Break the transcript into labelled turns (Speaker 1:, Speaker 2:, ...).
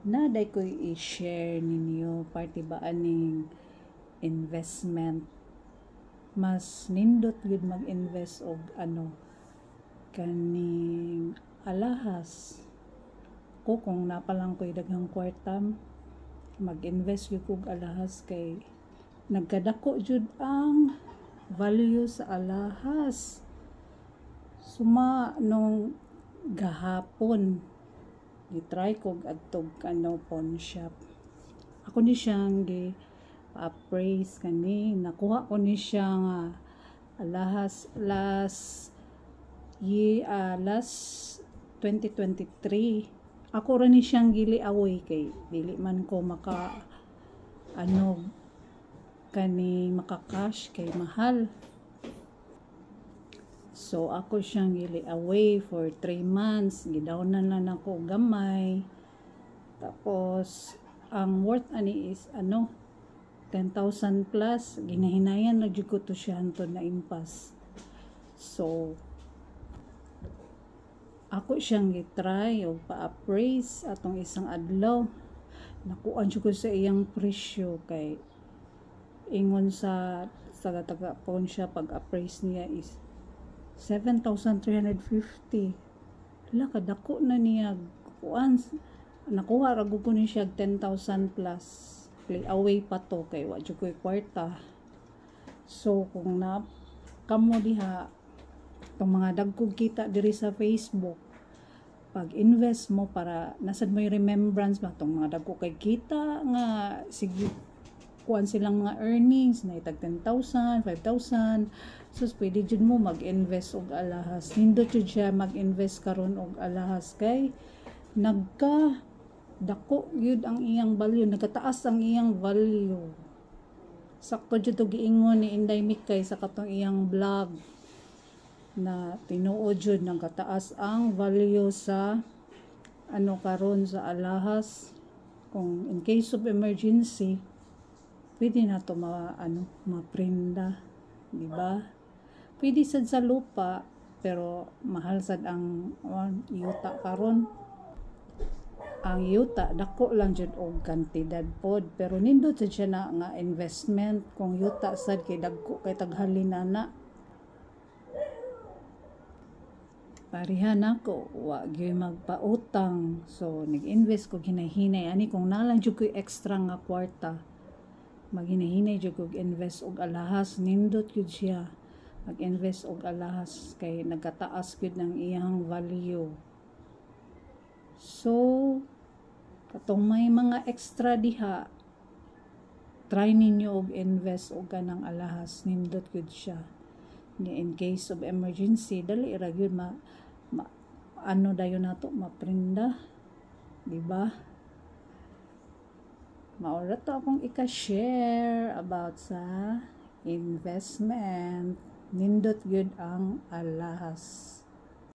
Speaker 1: Naday ko i-share ninyo party ba aning investment. Mas nindot yun mag-invest og kaning alahas. Kung napalang ko'y daghang kwarta, mag-invest yun kog alahas kay nagkadako jud ang value sa alahas. Suma nung gahapon gitry kog adtog pawn shop. Ako ni siyang appraise kani, nakuha ko ni siya nga alahas last 2023. Ako ra ni siyang gili away kay dili man ko maka-cash kay mahal. So ako siyang gili away for 3 months. Gidawnan lang ako gamay. Tapos ang worth ani is 10,000 plus. Ginahinayan na jud ko to siya hantod na impas. So ako siyang gitry o pa-appraise atong isang adlaw. Nakuan jud ko sa iyang presyo kay ingon sa taga pawn siya pag-appraise niya is 7,350. Wala kadako na niya kuan. Nakuha ra gud ko ni siya 10,000 plus. Play away pa to kay wa jud ko'y kwarta. So kung na kamo diha tong mga dagkog kita diri sa Facebook, pag-invest mo para nasad mo yung remembrance ba tong mga dagko kay kita nga sige kuan silang mga earnings na itag 10,000, 5,000. So pwede jud mo mag-invest og alahas. Nindot jud siya mag-invest karon og alahas kay nagka dako gyud ang iyang value, nagkataas ang iyang value. Sakto jud to giingon ni Inday Mikay sa katong iyang vlog na tinuod jud nagkataas ang value sa karon sa alahas. Kung in case of emergency pwede na to maprenda, di ba? Pwede sad sa lupa pero mahal sad ang yuta karon. Ang yuta dako lang jud og kantidad pod pero nindot sad siya na nga investment kung yuta sad kay dagko kay taghalin na. Parihan ako wa gyud magpautang, so nag-invest ko hinahinay ani kung nalang jud ko'y extra nga kwarta maghinahinay jud kog invest og alahas. Nindot gyud siya mag-invest og alahas kay nagkataas gyud ng iyang value. So katong may mga extra diha, try ninyo og invest og kanang alahas. Nindot gyud siya ni in case of emergency dali ra gyud dayon nato maprenda, di ba? Maura to akong ika-share about sa investment. Nindot gyud ang alahas.